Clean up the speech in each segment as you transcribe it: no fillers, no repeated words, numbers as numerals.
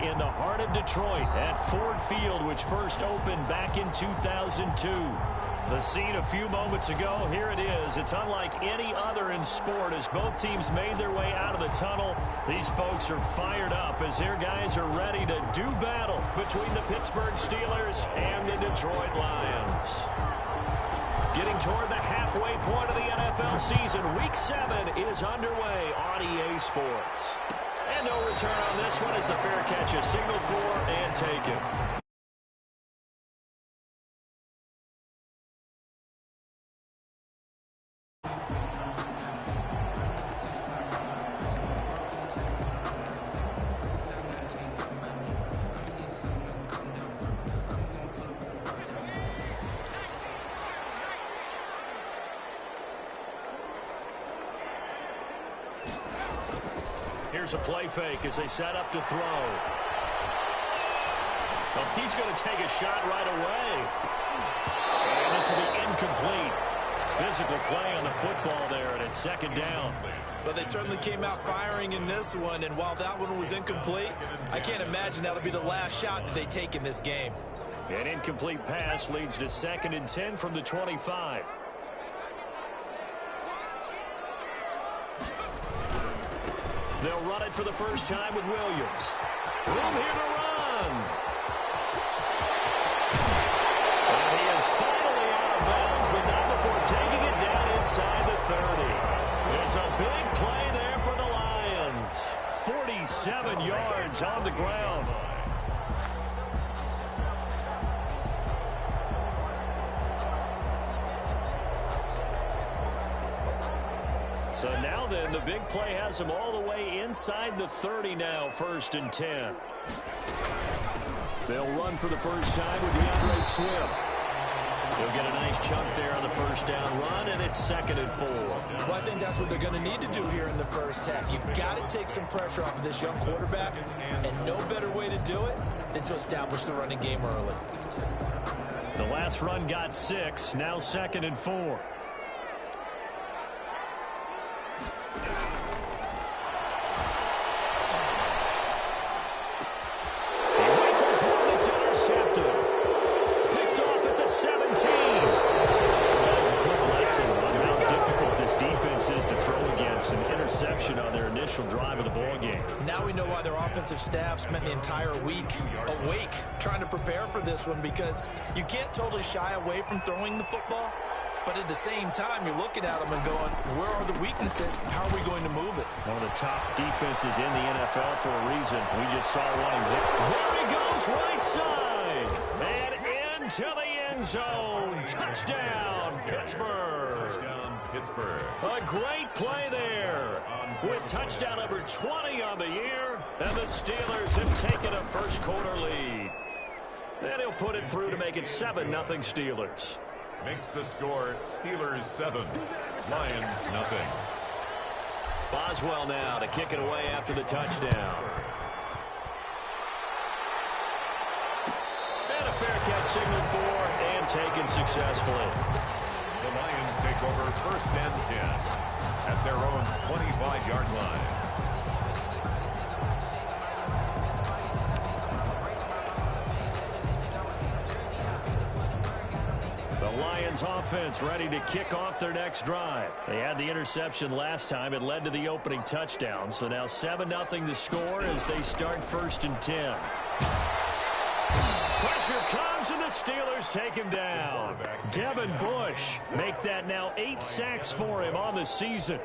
in the heart of Detroit at Ford Field, which first opened back in 2002. The scene a few moments ago, here it is. It's unlike any other in sport as both teams made their way out of the tunnel. These folks are fired up as their guys are ready to do battle between the Pittsburgh Steelers and the Detroit Lions. Getting toward the halfway point of the NFL season, Week 7 is underway on EA Sports. And no return on this one as the fair catch is signaled for and taken. Here's a play fake as they set up to throw. Well, he's going to take a shot right away. And this will be incomplete. Physical play on the football there, and it's second down. Well, they certainly came out firing in this one, and while that one was incomplete, I can't imagine that'll be the last shot that they take in this game. An incomplete pass leads to 2nd and 10 from the 25. They'll run it for the first time with Williams. Room here to run. And he is finally out of bounds, but not before taking it down inside the 30. It's a big play there for the Lions. 47 yards on the ground. So now then, the big play has them all the way inside the 30 now, 1st and 10. They'll run for the first time with DeAndre Swift. He'll get a nice chunk there on the first down run, and it's 2nd and 4. Well, I think that's what they're going to need to do here in the first half. You've got to take some pressure off of this young quarterback, and no better way to do it than to establish the running game early. The last run got 6, now 2nd and 4. On their initial drive of the ball game. Now we know why their offensive staff spent the entire week awake trying to prepare for this one, because you can't totally shy away from throwing the football, but at the same time you're looking at them and going, where are the weaknesses? How are we going to move it? One of the top defenses in the NFL for a reason. We just saw one example. There he goes, right side, and into the end zone. Touchdown, Pittsburgh. A great play there with touchdown number 20 on the year, and the Steelers have taken a first quarter lead. And he'll put it through to make it 7-0 Steelers. Makes the score Steelers 7, Lions 0. Boswell now to kick it away after the touchdown. And a fair catch signaled for and taken successfully. The Lions take over 1st and 10 at their own 25-yard line. The Lions offense ready to kick off their next drive. They had the interception last time. It led to the opening touchdown. So now 7-0 to score as they start 1st and 10. Pressure comes, and the Steelers take him down. Devin Bush make that now 8 sacks for him on the season.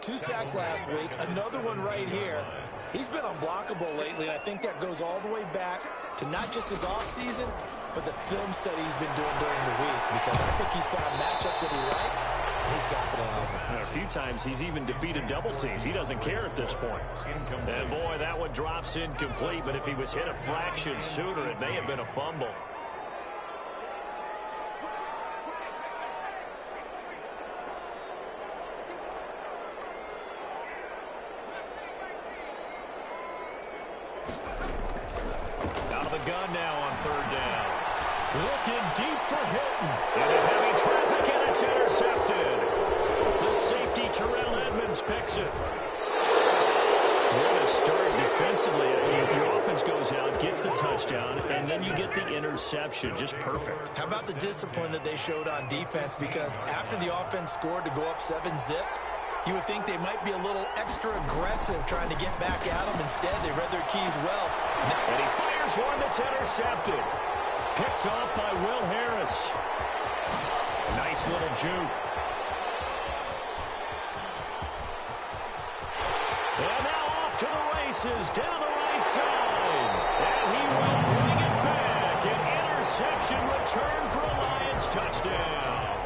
2 sacks last week, another one right here. He's been unblockable lately, and I think that goes all the way back to not just his offseason, but the film study he's been doing during the week, because I think he's found matchups that he likes, and he's capitalizing. A few times he's even defeated double teams. He doesn't care at this point. And boy, that one drops incomplete, but if he was hit a fraction sooner, it may have been a fumble. Out of the gun now on 3rd down. Looking deep for Hilton. Into heavy traffic, and it's intercepted. The safety, Terrell Edmonds, picks it. What a start defensively. Your offense goes out, gets the touchdown, and then you get the interception. Just perfect. How about the discipline that they showed on defense? Because after the offense scored to go up 7-zip, you would think they might be a little extra aggressive trying to get back at them. Instead, they read their keys well. And he fires one that's intercepted. Picked off by Will Harris. Nice little juke. And now off to the races down the right side. And he will bring it back. An interception return for a Lions touchdown.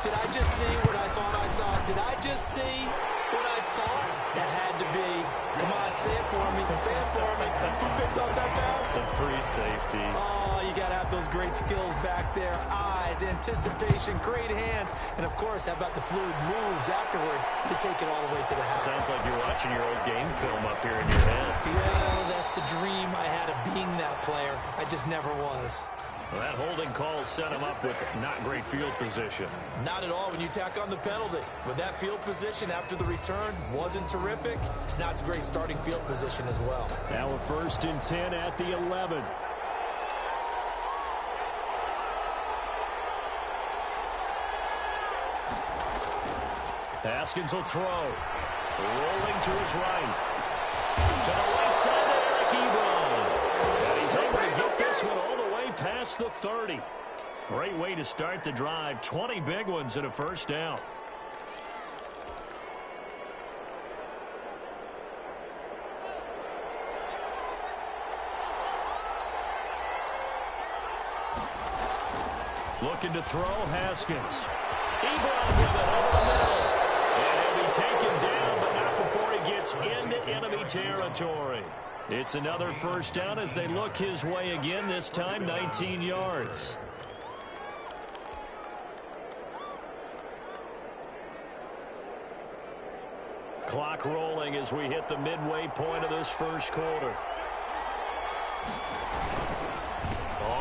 Did I just see what I thought I saw? Did I just see what I thought? That had to be. Come on, say it for me. Say it for me. Who picked up that pass? A free safety. Oh, you got to have those great skills back there. Eyes, anticipation, great hands. And, of course, how about the fluid moves afterwards to take it all the way to the house? Sounds like you're watching your old game film up here in your head. Yeah, that's the dream I had of being that player. I just never was. Well, that holding call set him up with not great field position. Not at all when you tack on the penalty. With that field position after the return wasn't terrific, it's not a great starting field position as well. Now a 1st and 10 at the 11. Haskins will throw. Rolling to his right. To the right side to Eric Ebron. And he's able to get this one all the way past the 30. Great way to start the drive. 20 big ones and a 1st down. Looking to throw, Haskins. Ebron with it over the middle. And he'll be taken down, but not before he gets into enemy territory. It's another 1st down as they look his way again, this time 19 yards. Clock rolling as we hit the midway point of this 1st quarter.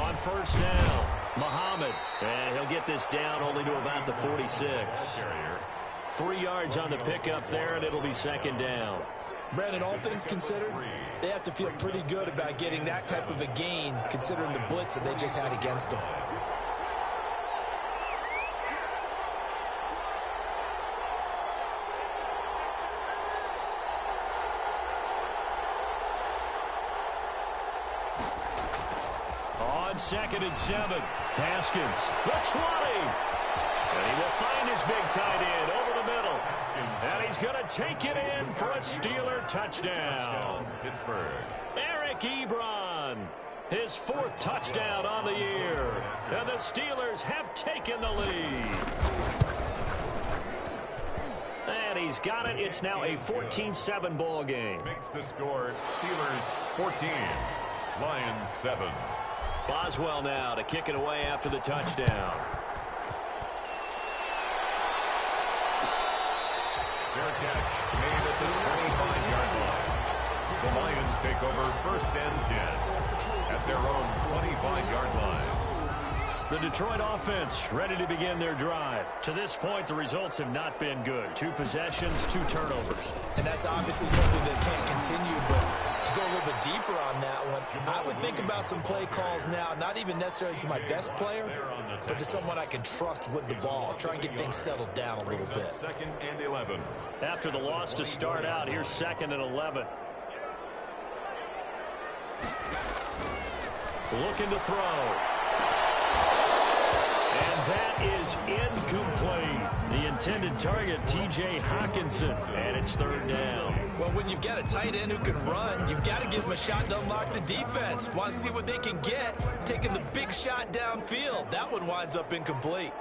On 1st down, Muhammad. And he'll get this down only to about the 46. 3 yards on the pickup there, and it'll be 2nd down. Brandon, all things considered, they have to feel pretty good about getting that type of a gain, considering the blitz that they just had against them. On 2nd and 7, Haskins, the 20. And he will find his big tight end over the middle. And he's going to take it in for a Steeler touchdown. Pittsburgh. Eric Ebron, his 4th touchdown on the year. And the Steelers have taken the lead. And he's got it. It's now a 14-7 ball game. Makes the score Steelers 14, Lions 7. Boswell now to kick it away after the touchdown. Fair catch made at the 25-yard line. The Lions take over 1st and 10 at their own 25-yard line. The Detroit offense ready to begin their drive. To this point, the results have not been good. 2 possessions, 2 turnovers. And that's obviously something that can't continue, but to go a little bit deeper on that one, I would think about some play calls now, not even necessarily to my best player, but to someone I can trust with the ball. Try and get things settled down a little bit. 2nd and 11. After the loss to start out, here's 2nd and 11. Looking to throw. And that is incomplete. The intended target, T.J. Hawkinson, and it's 3rd down. Well, when you've got a tight end who can run, you've got to give him a shot to unlock the defense. Want to see what they can get, taking the big shot downfield. That one winds up incomplete.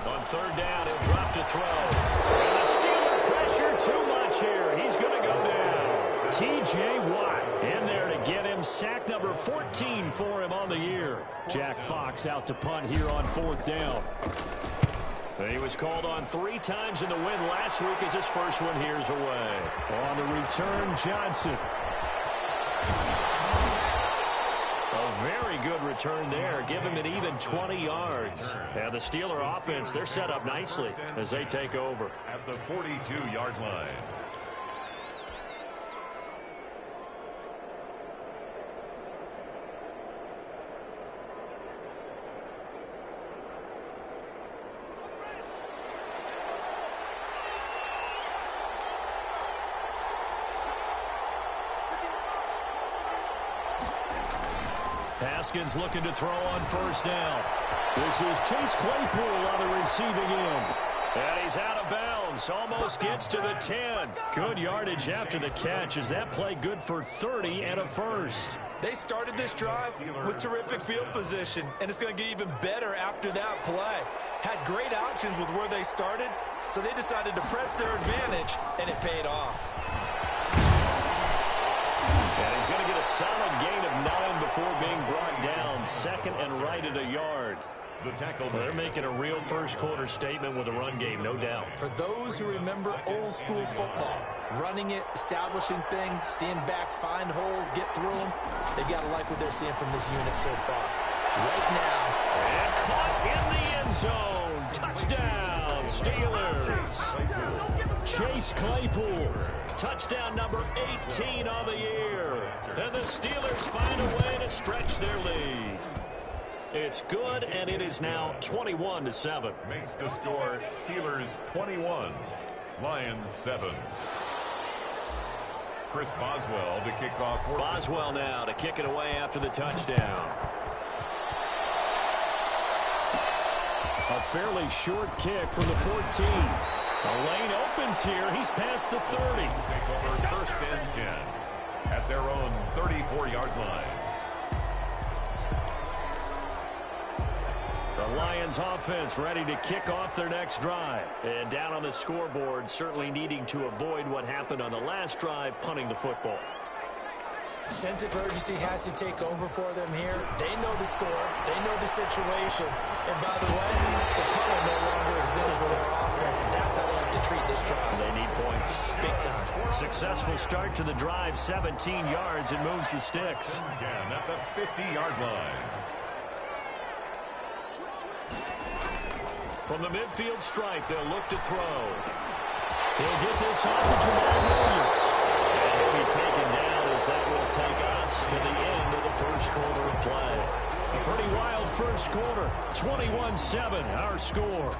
On 3rd down, he'll drop to throw. And the Steeler pressure too much here. He's going to go down. T.J. Watt in there to get him sack number 14 for him on the year. Jack Fox out to punt here on 4th down. He was called on 3 times in the win last week as his first one here's away. On the return, Johnson. Very good return there. Give him an even 20 yards. And the Steeler offense, they're set up nicely as they take over. At the 42-yard line. Haskins looking to throw on first down. This is Chase Claypool on the receiving end. And he's out of bounds. Almost gets to the 10. Good yardage after the catch. Is that play good for 30 and a first? They started this drive with terrific field position, and it's going to get even better after that play. Had great options with where they started, so they decided to press their advantage, and it paid off. And he's going to get a solid gain of 9 before being brought down. Second and right at a yard. The tackle. They're making a real first-quarter statement with a run game, no doubt. For those who remember old-school football, running it, establishing things, seeing backs find holes, get through them, they've got to like what they're seeing from this unit so far. Right now. And caught in the end zone. Touchdown, Steelers. Chase Claypool. Touchdown number 18 on the year. And the Steelers find a way to stretch their lead. It's good, and it is now 21-7. Makes the score Steelers 21, Lions 7. Chris Boswell to kick off. Boswell now to kick it away after the touchdown. A fairly short kick from the 14. The lane opens here. He's past the 30. Take over first and 10 at their own 34-yard line. The Lions offense ready to kick off their next drive. And down on the scoreboard, certainly needing to avoid what happened on the last drive, punting the football. Sense of urgency has to take over for them here. They know the score. They know the situation. And by the way, the punter no longer exists for their offense. That's how they have to treat this drive. They need points. Big time. Successful start to the drive, 17 yards, and moves the sticks. 10 at the 50-yard line. From the midfield stripe, they'll look to throw. He'll get this off to Jamal Williams. And he'll be taken down as that will take us to the end of the first quarter of play. A pretty wild first quarter. 21-7, our score.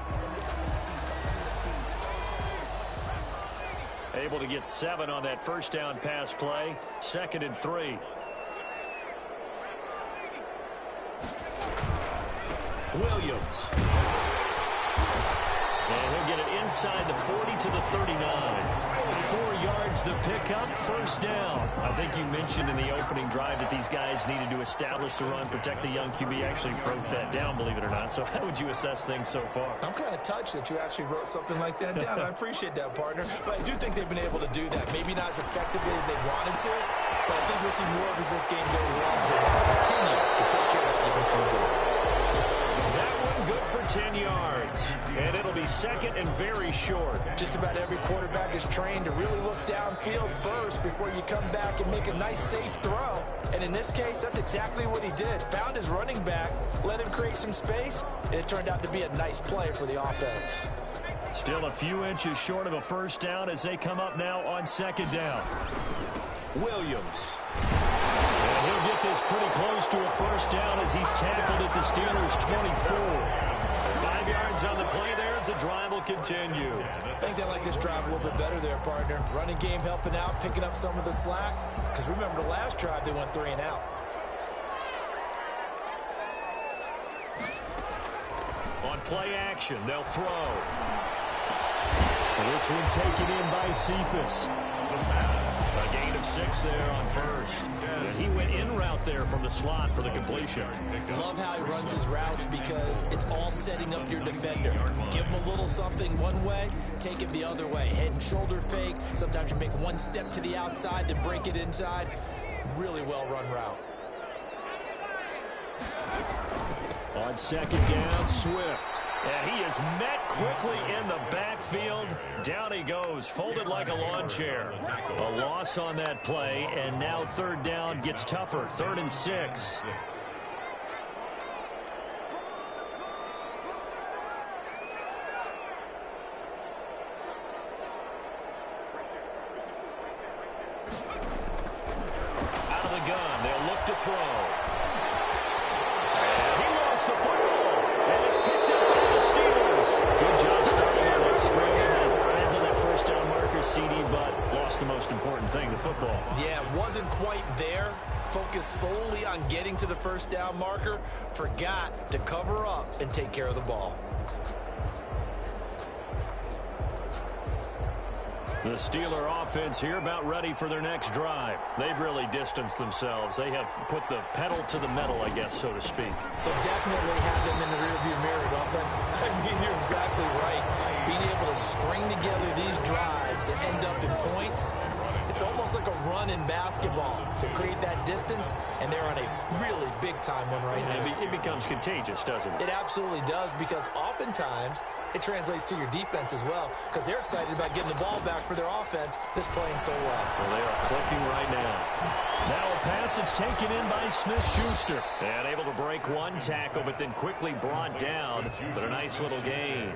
Able to get 7 on that first down pass play. 2nd and 3. Williams. And he'll get it inside the 40 to the 39. 4 yards the pickup, first down. I think you mentioned in the opening drive that these guys needed to establish the run, protect the young QB. Actually wrote that down, believe it or not. So how would you assess things so far? I'm kind of touched that you actually wrote something like that down. I appreciate that, partner. But I do think they've been able to do that. Maybe not as effectively as they wanted to, but I think we'll see more of as this game goes along as they continue to take care of that young QB. That one good for 10 yards. And it'll be 2nd and very short. Just about every quarterback is trained to really look downfield first before you come back and make a nice, safe throw. And in this case, that's exactly what he did. Found his running back, let him create some space, and it turned out to be a nice play for the offense. Still a few inches short of a first down as they come up now on 2nd down. Williams. And he'll get this pretty close to a first down as he's tackled at the Steelers' 24. 5 yards on the play there as the drive will continue. I think they like this drive a little bit better there, partner. Running game helping out, picking up some of the slack. Because remember, the last drive, they went 3 and out. On play action, they'll throw. This one taken in by Cephas. A gain of 6 there on first. And he went in route there from the slot for the completion. Love how he runs his routes because it's all setting up your defender. Give him a little something one way, take it the other way. Head and shoulder fake. Sometimes you make one step to the outside to break it inside. Really well run route. On 2nd down, Swift. And he is met quickly in the backfield. Down he goes, folded like a lawn chair. A loss on that play, and now third down gets tougher. 3rd and 6. Out of the gun, they'll look to throw. And he lost the football. And it's picked up by the Steelers. Good job starting on that screen. Had his eyes on that first down marker, CD, but lost the most important thing, the football. Yeah, wasn't quite there. Focused solely on getting to the first down marker. Forgot to cover up and take care of the ball. The Steeler offense here about ready for their next drive. They've really distanced themselves. They have put the pedal to the metal, I guess, so to speak. So definitely have them in the rearview mirror, don't they? I mean, you're exactly right. Being able to string together these drives that end up in points, it's almost like a run in basketball to create that distance, and they're on a really big-time one right now. It becomes contagious, doesn't it? It absolutely does, because oftentimes it translates to your defense as well, because they're excited about getting the ball back for their offense that's playing so well. Well, they are clicking right now. Now a pass that's taken in by Smith-Schuster. And able to break one tackle, but then quickly brought down. But a nice little gain.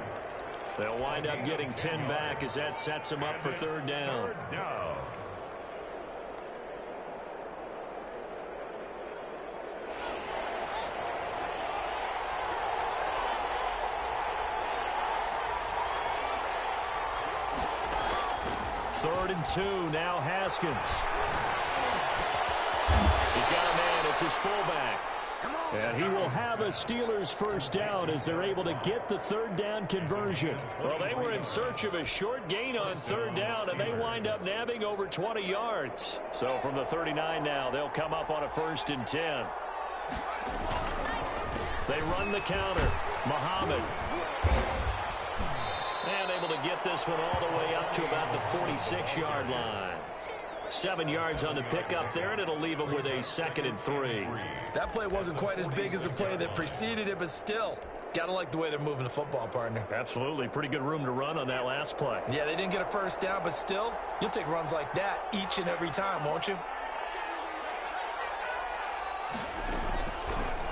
They'll wind up getting 10 back as that sets them up for third down. Third and 2, now Haskins. He's got a man, it's his fullback. And he will have a Steelers first down as they're able to get the third down conversion. Well, they were in search of a short gain on third down, and they wind up nabbing over 20 yards. So from the 39 now, they'll come up on a 1st and 10. They run the counter. Muhammad. And able to get this one all the way up to about the 46-yard line. 7 yards on the pickup there, and it'll leave them with a 2nd and 3. That play wasn't quite as big as the play that preceded it, but still, got to like the way they're moving the football, partner. Absolutely. Pretty good room to run on that last play. Yeah, they didn't get a first down, but still, you'll take runs like that each and every time, won't you?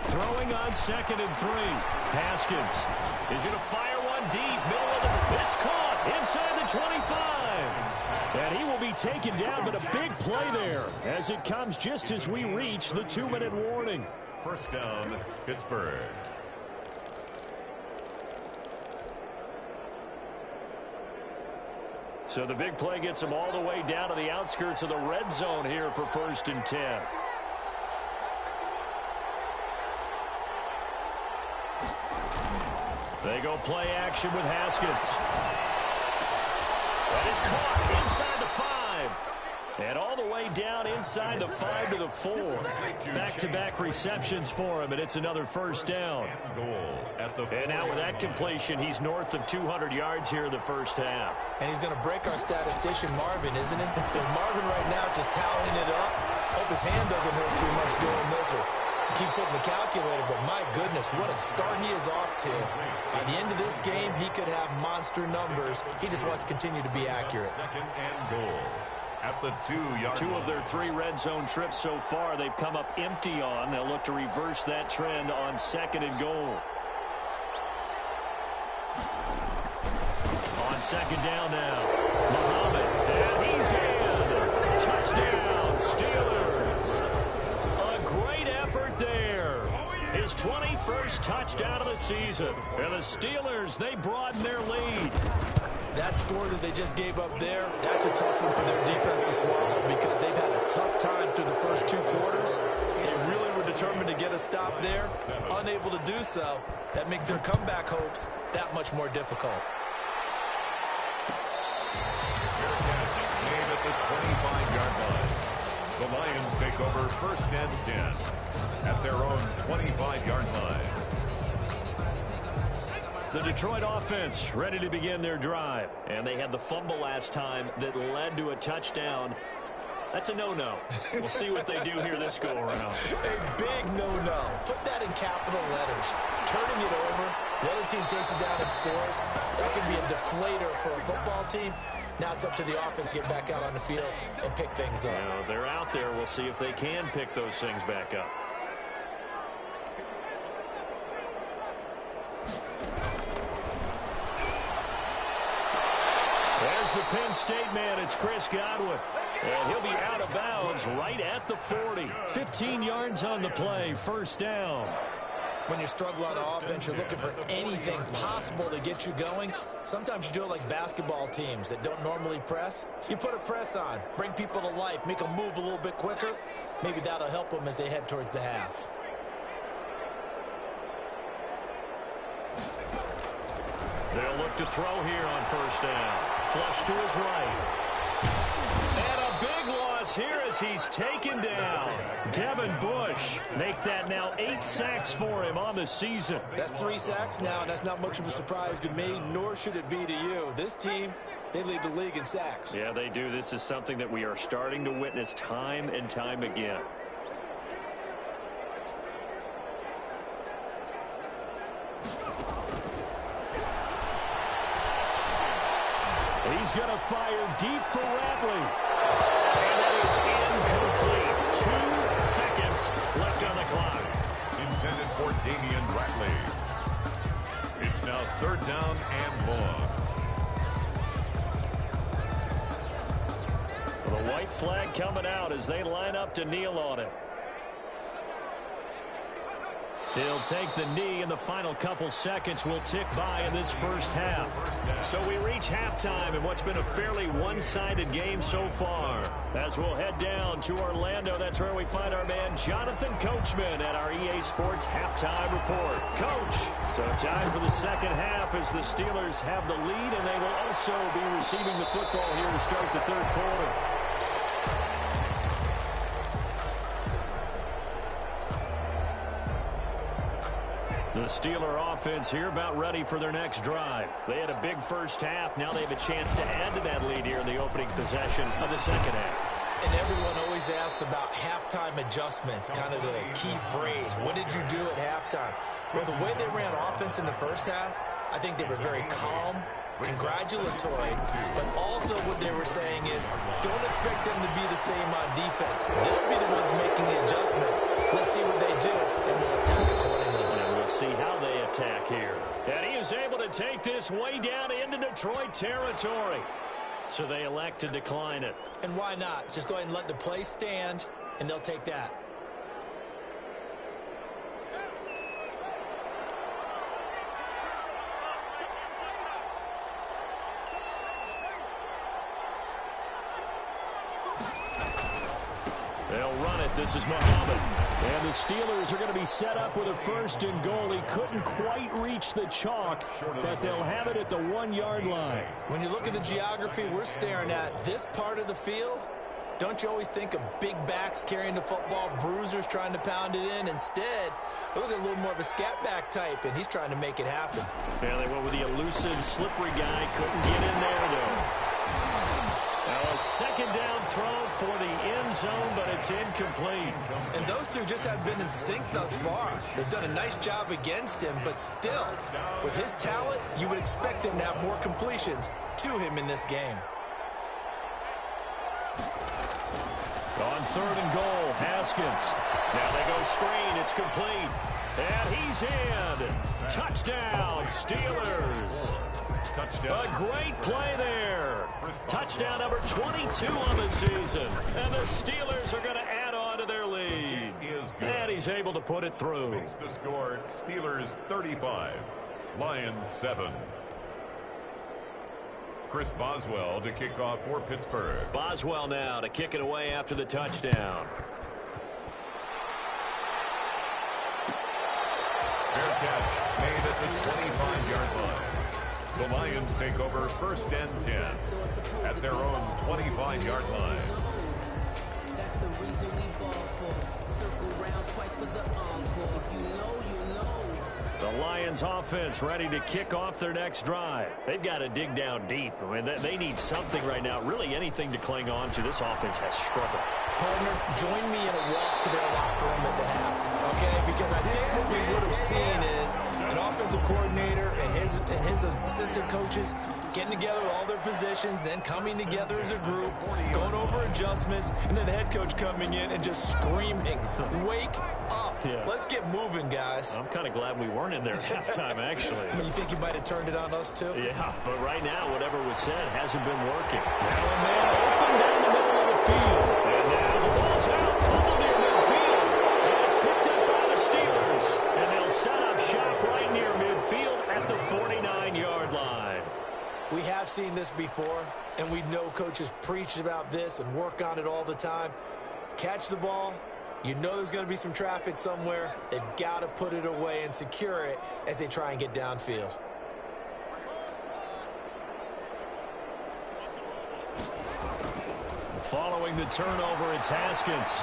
Throwing on 2nd and 3. Haskins is going to fire one deep. Middle of the... It's caught inside the 25. And he will be taken down, but a big play there as it comes just as we reach the 2-minute warning. First down, Pittsburgh. So the big play gets them all the way down to the outskirts of the red zone here for 1st and 10. They go play action with Haskins. That is caught inside the 5. And all the way down inside the 5 to the 4. Back-to-back receptions for him, and it's another first down. And now with that completion, he's north of 200 yards here in the first half. And he's going to break our statistician, Marvin, isn't he? And Marvin right now is just tallying it up. Hope his hand doesn't hurt too much doing this, or keeps hitting the calculator, but my goodness, what a start he is off to. By the end of this game, he could have monster numbers. He just wants to continue to be accurate. 2nd and goal at the 2-yard line. 2 of their 3 red zone trips so far, they've come up empty on. They'll look to reverse that trend on 2nd and goal. On 2nd down now, Muhammad, and he's in. Touchdown, Steelers. A great effort there. His 21st touchdown of the season. And the Steelers, they broaden their lead. That score that they just gave up there, that's a tough one for their defense to swallow because they've had a tough time through the first 2 quarters. They really were determined to get a stop there. Unable to do so, that makes their comeback hopes that much more difficult. Fair catch made at the 25-yard line. The Lions take over 1st and 10 at their own 25-yard line. The Detroit offense ready to begin their drive. And they had the fumble last time that led to a touchdown. That's a no-no. We'll see what they do here this go-around. A big no-no. Put that in capital letters. Turning it over The other team takes it down and scores. That can be a deflator for a football team. Now it's up to the offense to get back out on the field and pick things up. Well, they're out there. We'll see if they can pick those things back up. There's the Penn State man. It's Chris Godwin. And he'll be out of bounds right at the 40. 15 yards on the play. First down. When you struggle on offense, you're looking for anything possible to get you going. Sometimes you do it like basketball teams that don't normally press. You put a press on, bring people to life, make them move a little bit quicker. Maybe that'll help them as they head towards the half. They'll look to throw here on first down. Flush to his right. And a big loss here as he's taken down. Devin Bush make that now 8 sacks for him on the season. That's 3 sacks now. That's not much of a surprise to me, nor should it be to you. This team, they lead the league in sacks. Yeah, they do. This is something that we are starting to witness time and time again. He's going to fire deep for Ratley. And that is incomplete. 2 seconds left on the clock. Intended for Damian Ratley. It's now 3rd down and long. Well, the white flag coming out as they line up to kneel on it. He'll take the knee, and the final couple seconds will tick by in this first half. So we reach halftime in what's been a fairly one-sided game so far. As we'll head down to Orlando, that's where we find our man Jonathan Coachman at our EA Sports Halftime Report. Coach, so time for the second half as the Steelers have the lead, and they will also be receiving the football here to start the third quarter. The Steeler offense here about ready for their next drive. They had a big first half. Now they have a chance to add to that lead here in the opening possession of the second half. And everyone always asks about halftime adjustments, kind of the key phrase. What did you do at halftime? Well, the way they ran offense in the first half, I think they were very calm, congratulatory, but also what they were saying is don't expect them to be the same on defense. They'll be the ones making the adjustments. Let's see what they do, and we'll attack accordingly. We'll see how they attack here. And he is able to take this way down into Detroit territory. So they elect to decline it. And why not? Just go ahead and let the play stand, and they'll take that. They'll run it. This is Muhammad. And the Steelers are going to be set up with a 1st and goal. He couldn't quite reach the chalk, but they'll have it at the 1-yard line. When you look at the geography we're staring at, this part of the field, don't you always think of big backs carrying the football, bruisers trying to pound it in? Instead, look at a little more of a scat back type, and he's trying to make it happen. Yeah, they went with the elusive, slippery guy. Couldn't get in there, though. Now a 2nd down throw for the end zone, but it's incomplete. And those two just haven't been in sync thus far. They've done a nice job against him, but still, with his talent, you would expect him to have more completions to him in this game. On 3rd and goal, Haskins. Now they go screen. It's complete. And he's in. Touchdown, Steelers. Touchdown. A great play there. Touchdown number 22 on the season. And the Steelers are going to add on to their lead. And he's able to put it through. Makes the score Steelers 35, Lions 7. Chris Boswell to kick off for Pittsburgh. Boswell now to kick it away after the touchdown. Fair catch made at the 25-yard line. The Lions take over 1st and 10 at their own 25-yard line. That's the reason we ball for. Circle round twice for the encore. If you know, you know. The Lions offense ready to kick off their next drive. They've got to dig down deep. I mean, they need something right now, really anything to cling on to. This offense has struggled. Partner, join me in a walk to their locker room at the half, okay? Because I think what we would have seen is an offensive coordinator and his assistant coaches getting together with all their positions, then coming together as a group, going over adjustments, and then the head coach coming in and just screaming, "Wake up. Yeah. Let's get moving, guys." I'm kind of glad we weren't in there at halftime, actually. You think you might have turned it on us, too? Yeah, but right now, whatever was said hasn't been working. Now a man open down the middle of the field. And now the ball's out, fumbled near midfield. And it's picked up by the Steelers. And they'll set up shop right near midfield at the 49-yard line. We have seen this before, and we know coaches preach about this and work on it all the time. Catch the ball. You know there's going to be some traffic somewhere. They've got to put it away and secure it as they try and get downfield. Following the turnover, it's Haskins.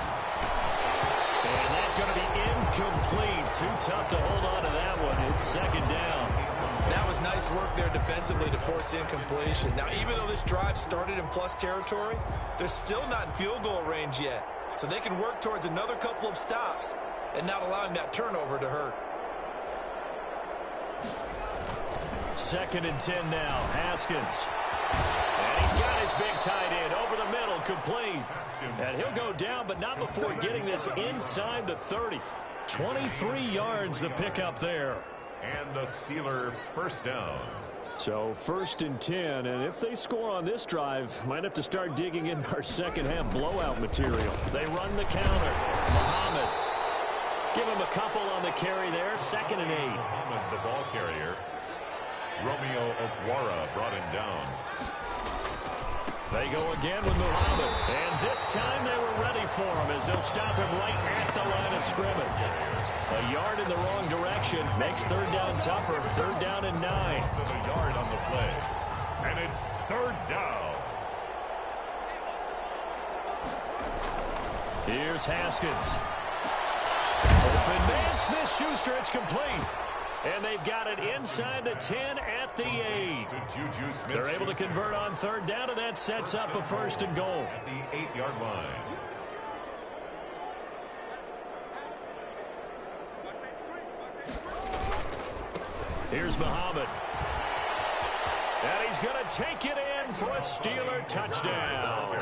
And that's going to be incomplete. Too tough to hold on to that one. It's second down. That was nice work there defensively to force incompletion. Now, even though this drive started in plus territory, they're still not in field goal range yet. So they can work towards another couple of stops and not allowing that turnover to hurt. 2nd and 10 now. Haskins. And he's got his big tight end over the middle, complete. And he'll go down, but not before getting this inside the 30. 23 yards the pickup there. And the Steeler first down. So 1st and 10, and if they score on this drive, might have to start digging in our second-half blowout material. They run the counter. Muhammad. Give him a couple on the carry there. 2nd and 8. Muhammad, the ball carrier. Romeo Okwara brought him down. They go again with Muhammad. And this time they were ready for him as they'll stop him right at the line of scrimmage. A yard in the wrong direction makes 3rd down tougher. 3rd down and 9. So the yard on the play. And it's 3rd down. Here's Haskins. Open man, Smith-Schuster, it's complete. And they've got it inside the 10 at the 8. They're able to convert on 3rd down, and that sets up a 1st and goal. At the 8-yard line. Here's Muhammad. And he's going to take it in for a Steeler touchdown.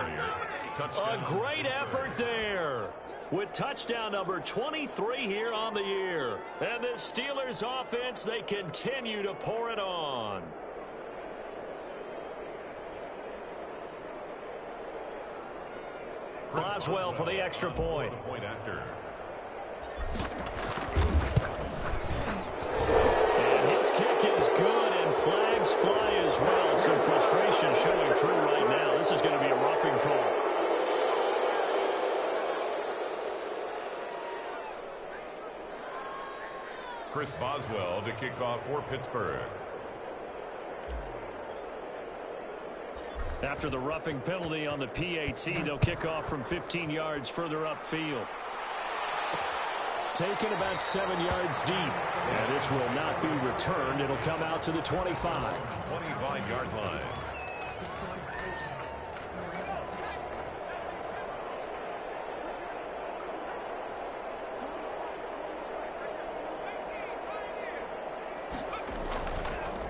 A great effort there. With touchdown number 23 here on the year. And the Steelers offense, they continue to pour it on. Boswell for the extra point. And his kick is good, and flags fly as well. Some frustration showing through right now. This is going to be a roughing call. Chris Boswell to kick off for Pittsburgh. After the roughing penalty on the PAT, they'll kick off from 15 yards further upfield. Taken about 7 yards deep. And this will not be returned. It'll come out to the 25. 25-yard line.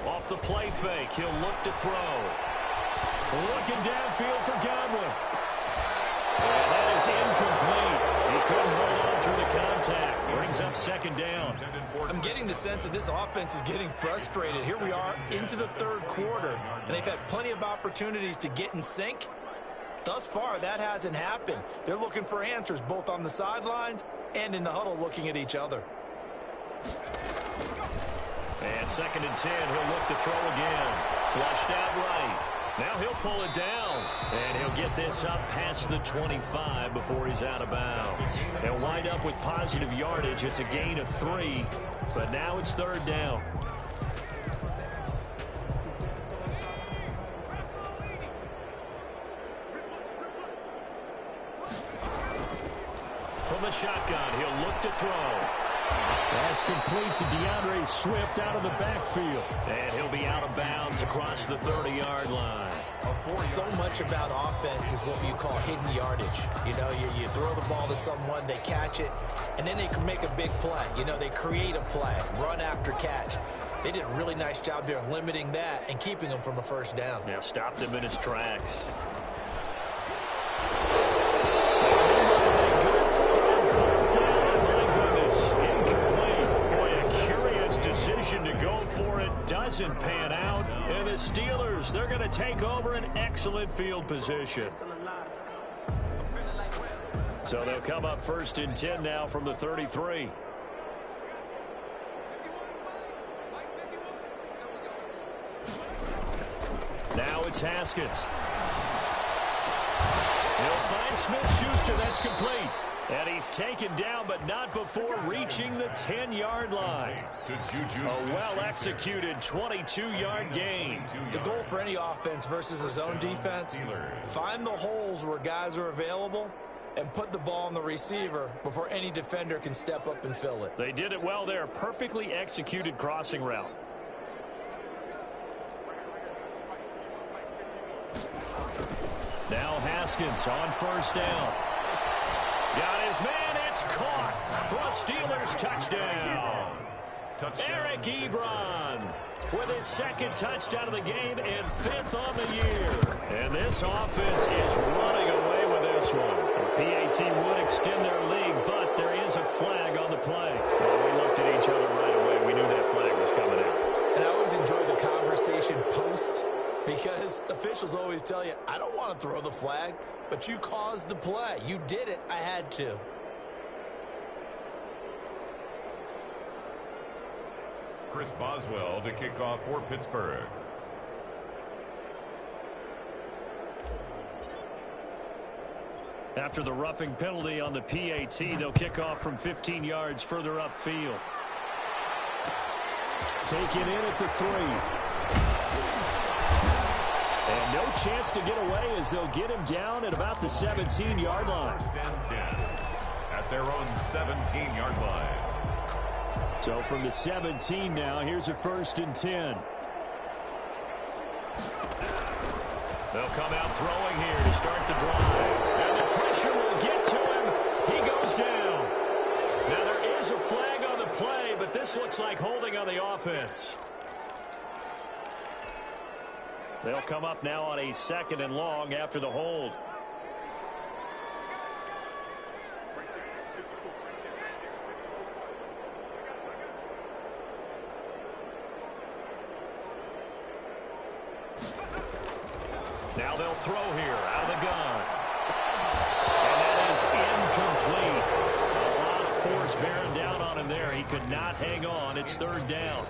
Off the play fake, he'll look to throw. Looking downfield for Godwin. And that is incomplete. He couldn't hold on through the contact. Brings up 2nd down. I'm getting the sense that this offense is getting frustrated. Here we are into the 3rd quarter, and they've had plenty of opportunities to get in sync. Thus far, that hasn't happened. They're looking for answers both on the sidelines and in the huddle looking at each other. And 2nd and 10, he'll look to throw again. Flushed out right. Now he'll pull it down. And he'll get this up past the 25 before he's out of bounds. He'll wind up with positive yardage. It's a gain of 3. But now it's 3rd down. From the shotgun, he'll look to throw. That's complete to DeAndre Swift out of the backfield. And he'll be out of bounds across the 30-yard line. So much about offense is what you call hidden yardage. You know, you throw the ball to someone, they catch it, and then they can make a big play. You know, they create a play, run after catch. They did a really nice job there of limiting that and keeping him from a first down. Yeah, stopped him in his tracks. To go for it doesn't pan out, and the Steelers, they're going to take over an excellent field position. So they'll come up first and 10 now from the 33. Now it's Haskins. He'll find Smith-Schuster. That's complete. And he's taken down, but not before reaching the 10-yard line. A well-executed 22-yard gain. The goal for any offense versus his own defense, find the holes where guys are available and put the ball on the receiver before any defender can step up and fill it. They did it well there. Perfectly executed crossing route. Now Haskins on first down. Got his man, it's caught for a Steelers touchdown. Eric Ebron with his second touchdown of the game and 5th on the year. And this offense is running away with this one. The PAT would extend their lead, but there is a flag on the play. Well, we looked at each other right away. We knew that flag was coming out. And I always enjoy the conversation post, because officials always tell you, I don't want to throw the flag, but you caused the play. You did it. I had to. Chris Boswell to kick off for Pittsburgh. After the roughing penalty on the PAT, they'll kick off from 15 yards further upfield. Taken in at the 3. And no chance to get away as they'll get him down at about the 17-yard line. First and 10 at their own 17-yard line. So from the 17 now, here's a first and 10. They'll come out throwing here to start the drive. And the pressure will get to him. He goes down. Now there is a flag on the play, but this looks like holding on the offense. They'll come up now on a 2nd and long after the hold. Now they'll throw here out of the gun. And that is incomplete. A lot of force bearing down on him there. He could not hang on. It's 3rd down.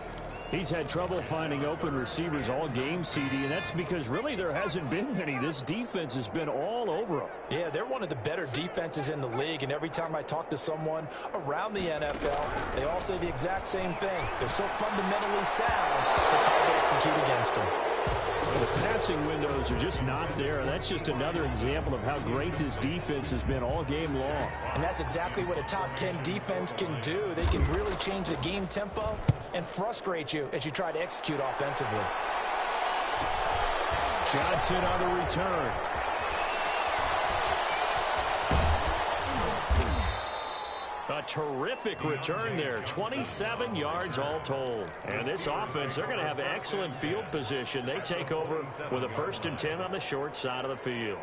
He's had trouble finding open receivers all game, CD, and that's because really there hasn't been many. This defense has been all over them. Yeah, they're one of the better defenses in the league, and every time I talk to someone around the NFL, they all say the exact same thing. They're so fundamentally sound, it's hard to execute against them. The passing windows are just not there. That's just another example of how great this defense has been all game long. And that's exactly what a top 10 defense can do. They can really change the game tempo and frustrate you as you try to execute offensively. Johnson on the return. A terrific return there. 27 yards all told. And this offense, they're going to have excellent field position. They take over with a 1st and 10 on the short side of the field.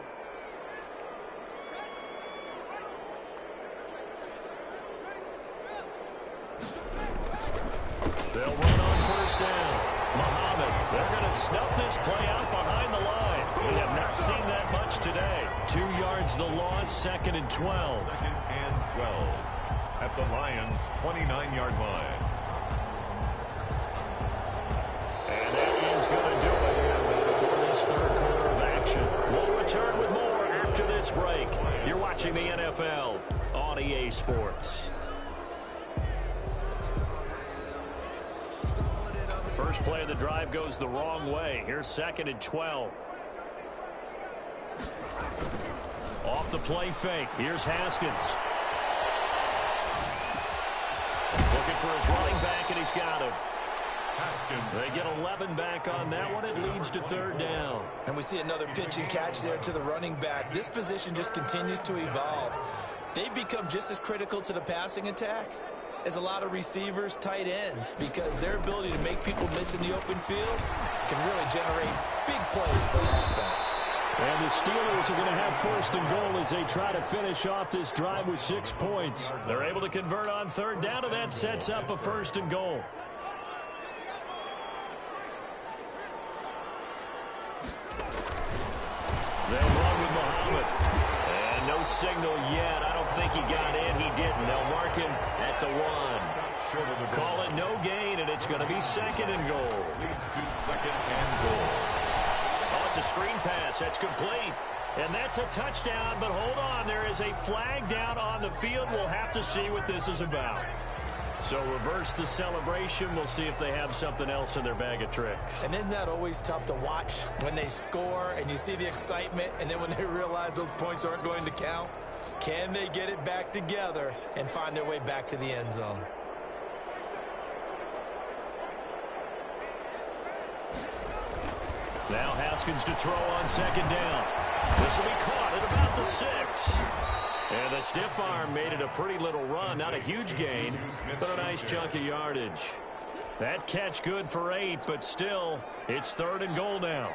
They'll run on first down. Muhammad, they're going to snuff this play out behind the line. We have not seen that much today. 2 yards the loss, 2nd and 12. 2nd and 12 at the Lions' 29-yard line. And that is going to do it for this 3rd quarter of action. We'll return with more after this break. You're watching the NFL on EA Sports. First play of the drive goes the wrong way. Here's 2nd and 12. Off the play fake. Here's Haskins. Looking for his running back, and he's got him. Haskins. They get 11 back on that one. It leads to 3rd down. And we see another pitch and catch there to the running back. This position just continues to evolve. They've become just as critical to the passing attack is a lot of receivers, tight ends, because their ability to make people miss in the open field can really generate big plays for the offense. And the Steelers are going to have first and goal as they try to finish off this drive with 6 points. They're able to convert on third down, and that sets up a first and goal. They'll run with Muhammad. And no signal yet. I don't think he got in. He didn't. They'll mark him at the 1. Call it no gain, and it's going to be second and goal. Leads to second and goal. Oh, it's a screen pass. That's complete. And that's a touchdown, but hold on. There is a flag down on the field. We'll have to see what this is about. So reverse the celebration. We'll see if they have something else in their bag of tricks. And isn't that always tough to watch when they score and you see the excitement, and then when they realize those points aren't going to count? Can they get it back together and find their way back to the end zone? Now Haskins to throw on second down. This will be caught at about the 6. And the stiff arm made it a pretty little run. Not a huge gain, but a nice chunk of yardage. That catch good for 8, but still, it's third and goal now.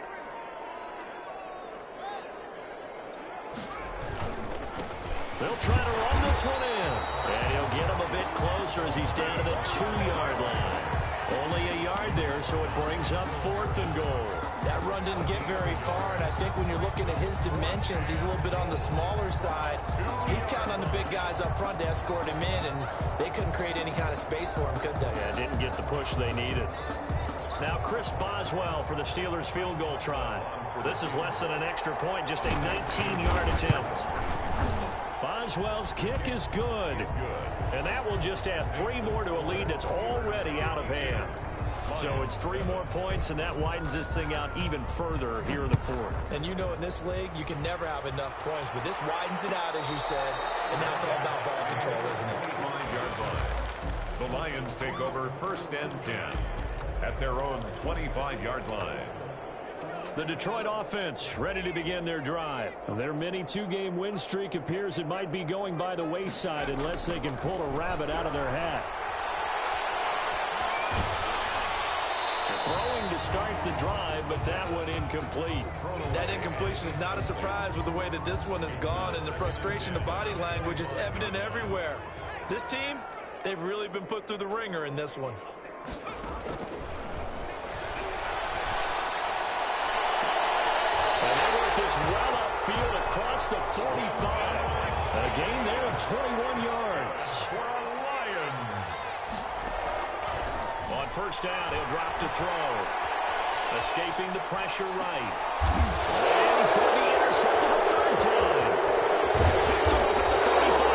They'll try to run this one in. And he'll get him a bit closer as he's down to the 2-yard line. Only a yard there, so it brings up fourth and goal. That run didn't get very far, and I think when you're looking at his dimensions, he's a little bit on the smaller side. He's counting on the big guys up front to escort him in, and they couldn't create any kind of space for him, could they? Yeah, didn't get the push they needed. Now Chris Boswell for the Steelers field goal try. This is less than an extra point, just a 19-yard attempt. Boswell's kick is good. And that will just add 3 more to a lead that's already out of hand. So it's 3 more points, and that widens this thing out even further here in the 4th. And you know in this league, you can never have enough points, but this widens it out, as you said, and now it's all about ball control, isn't it? 25-yard line. The Lions take over first and 10 at their own 25-yard line. The Detroit offense ready to begin their drive. Their mini 2-game win streak appears it might be going by the wayside unless they can pull a rabbit out of their hat. Throwing to start the drive, but that one incomplete. That incompletion is not a surprise with the way that this one has gone, and the frustration of body language is evident everywhere. This team, they've really been put through the ringer in this one. And they work this well upfield across the 45. A gain there of 21 yards. On first down, he'll drop to throw. Escaping the pressure right. And he's going to be intercepted a third time. Picked off at the 45.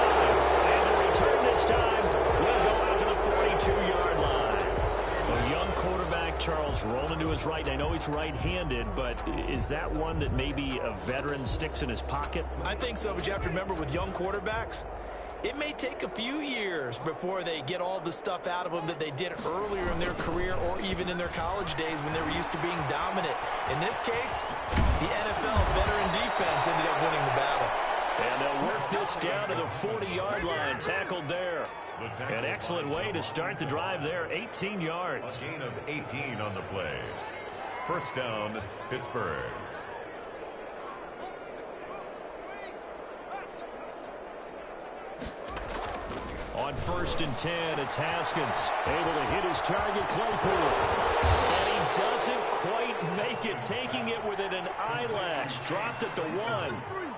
And the return this time will go out to the 42-yard line. A young quarterback, Charles, rolling to his right. I know he's right-handed, but is that one that maybe a veteran sticks in his pocket? I think so, but you have to remember with young quarterbacks, it may take a few years before they get all the stuff out of them that they did earlier in their career or even in their college days when they were used to being dominant. In this case, the NFL veteran defense ended up winning the battle. And they'll work this down to the 40-yard line, tackled there. An excellent way to start the drive there, 18 yards. A gain of 18 on the play. First down, Pittsburgh. On first and 10, it's Haskins. Able to hit his target, Claypool. And he doesn't quite make it, taking it within an eyelash. Dropped at the 1.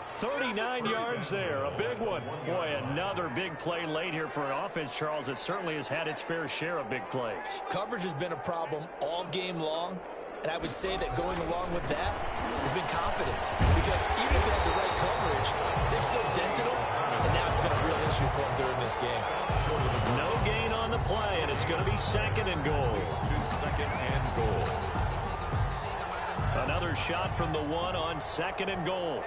39 yards there, a big one. Boy, another big play late here for an offense, Charles, that certainly has had its fair share of big plays. Coverage has been a problem all game long, and I would say that going along with that has been confidence. Because even if they had the right coverage, they've still dented them, and now it's been a real issue for them during this game. No gain on the play, and it's going to be second and goal. Second and goal. Another shot from the 1 on second and goal.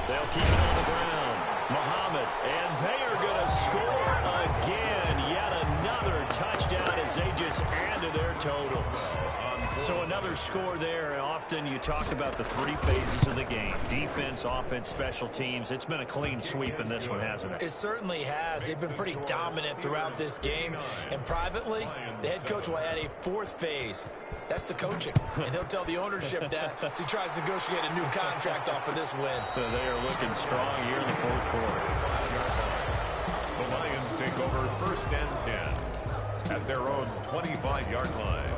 They'll keep it on the ground. Muhammad, and they are going to score again. Yet another touchdown as as they just add to their totals. So another score there. Often you talk about the three phases of the game: defense, offense, special teams. It's been a clean sweep in this one, hasn't it? It certainly has. They've been pretty dominant throughout this game. And privately, the head coach will add a fourth phase. That's the coaching. And he'll tell the ownership that as he tries to negotiate a new contract off of this win. They are looking strong here in the fourth quarter. The Lions take over 1st and 10 at their own 25-yard line.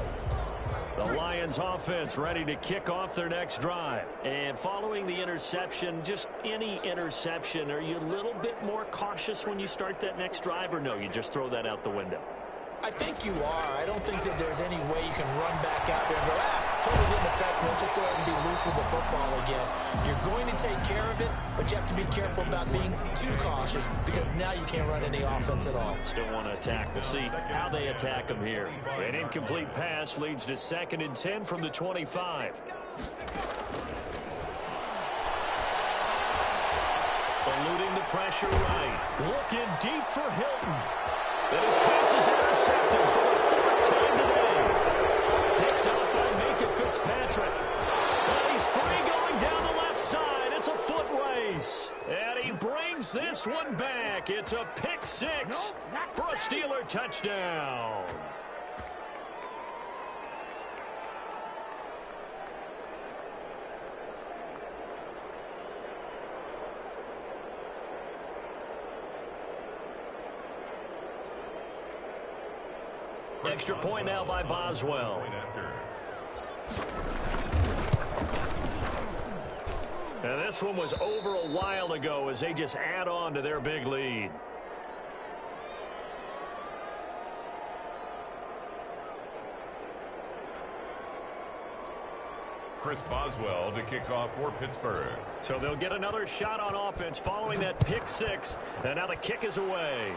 The Lions offense ready to kick off their next drive. And following the interception, just any interception, are you a little bit more cautious when you start that next drive, or no, you just throw that out the window? I think you are. I don't think that there's any way you can run back out there and go, totally didn't affect me. Let's just go ahead and be loose with the football again. You're going to take care of it, but you have to be careful about being too cautious because now you can't run any offense at all. Still want to attack. We'll see how they attack them here. An incomplete pass leads to 2nd and 10 from the 25. Eluding the pressure right. Looking deep for Hilton. And his pass is intercepted for the 4th time today. Picked up by Minka Fitzpatrick. And he's free going down the left side. It's a foot race. And he brings this one back. It's a pick six for a Steeler touchdown. Extra point now by Boswell. And this one was over a while ago as they just add on to their big lead. Chris Boswell to kick off for Pittsburgh. So they'll get another shot on offense following that pick six. And now the kick is away.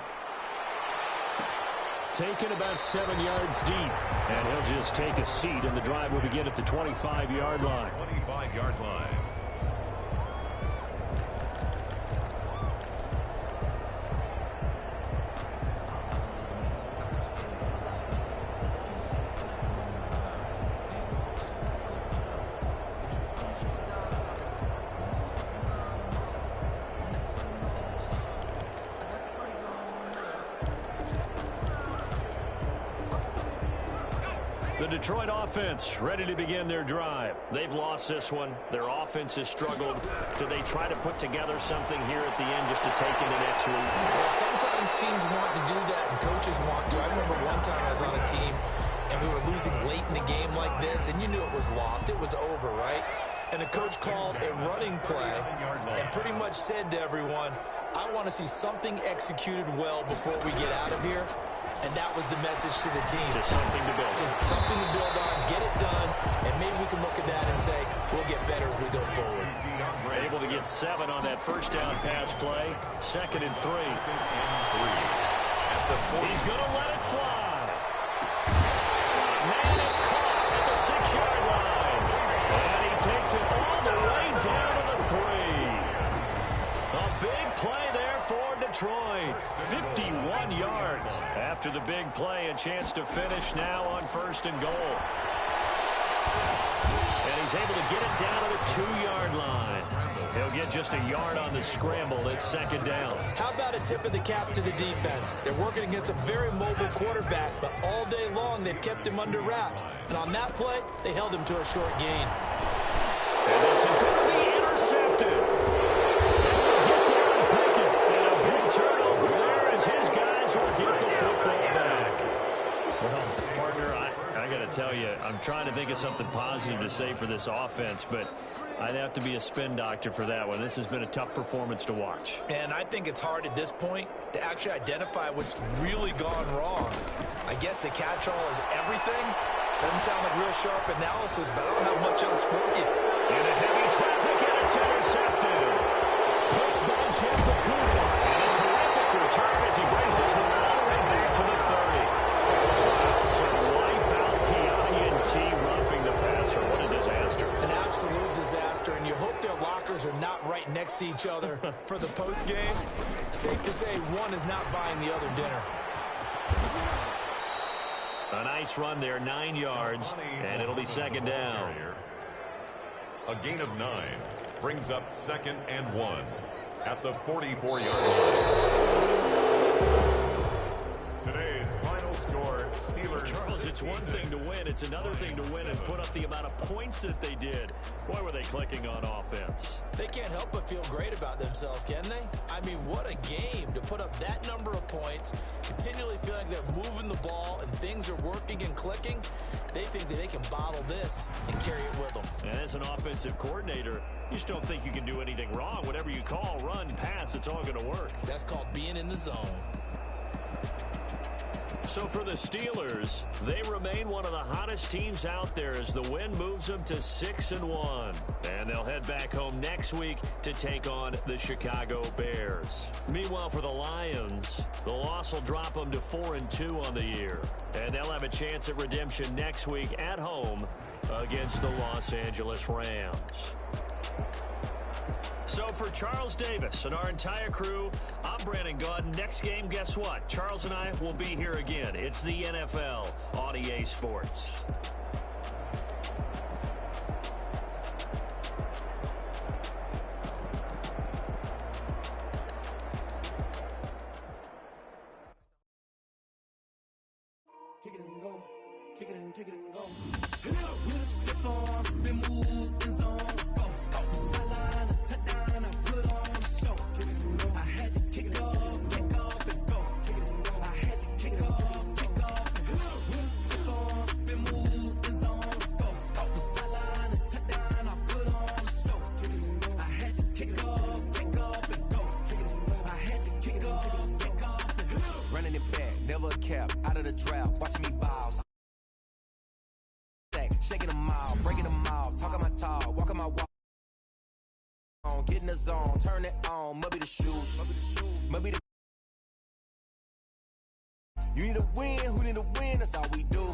Taken about 7 yards deep. And he'll just take a seat, and the drive will begin at the 25-yard line. 25-yard line. The Detroit offense ready to begin their drive. They've lost this one. Their offense has struggled. Do they try to put together something here at the end just to take into next week? Yeah, sometimes teams want to do that and coaches want to. I remember one time I was on a team and we were losing late in the game like this, and you knew it was lost. It was over, right? And the coach called a running play and pretty much said to everyone, I want to see something executed well before we get out of here. And that was the message to the team. Just something to build on. Just something to build on, get it done, and maybe we can look at that and say, we'll get better as we go forward. Able to get 7 on that first down pass play. 2nd and 3. He's going to let it fly. Man, it's caught at the 6-yard line. And he takes it all the way down to the 3. A big play there for Detroit. 51 yards. After the big play, a chance to finish now on 1st and goal. And he's able to get it down to the 2-yard line. He'll get just a yard on the scramble. It's 2nd down. How about a tip of the cap to the defense? They're working against a very mobile quarterback, but all day long they've kept him under wraps. And on that play, they held him to a short gain. And this is going to be intercepted. Turnover there as his guys will get the football back. Well, partner, I got to tell you, I'm trying to think of something positive to say for this offense, but I'd have to be a spin doctor for that one. This has been a tough performance to watch. And I think it's hard at this point to actually identify what's really gone wrong. I guess the catch-all is everything. Doesn't sound like real sharp analysis, but I don't have much else for you. In a heavy traffic, and it's intercepted. Picked by Jeff Okuda. And a terrific return as he brings this one all the way back to the 30. Wow, so wipe out the INT roughing the passer. What a disaster. An absolute disaster, and you hope their lockers are not right next to each other for the postgame. Safe to say one is not buying the other dinner. A nice run there, 9 yards, and it'll be second down. A gain of 9 brings up 2nd and 1 at the 44-yard line. Today's final score, Steelers. Charles, it's one thing to win. It's another thing to win and put up the amount of points that they did. Boy, were they clicking on offense. They can't help but feel great about themselves, can they? I mean, what a game to put up that number of points, continually feeling like they're moving the ball and things are working and clicking. They think that they can bottle this and carry it with them. And as an offensive coordinator, you just don't think you can do anything wrong. Whatever you call, run, pass, it's all going to work. That's called being in the zone. So for the Steelers, they remain one of the hottest teams out there as the win moves them to 6-1. And they'll head back home next week to take on the Chicago Bears. Meanwhile, for the Lions, the loss will drop them to 4-2 on the year. And they'll have a chance at redemption next week at home against the Los Angeles Rams. So for Charles Davis and our entire crew, I'm Brandon Gaudin. Next game, guess what? Charles and I will be here again. It's the NFL on EA Sports. Kick it and go. Kick it and kick it and go. With a stiff arm, spin move, in zone, go. Sideline, a touchdown, I put on the show. I had to kick off and go. I had to kick off and go. With a stiff arm, spin move, in zone, go. Sideline, a touchdown, I put on the show. I had to kick off and go. I had to kick off and go. Running it back, never cap, out of the draft, watching me bounce. Shaking them out, breaking them out, talking my talk, walking my walk. Get in the zone, turn it on, maybe the shoes, maybe the. You need a win, who need a win? That's all we do.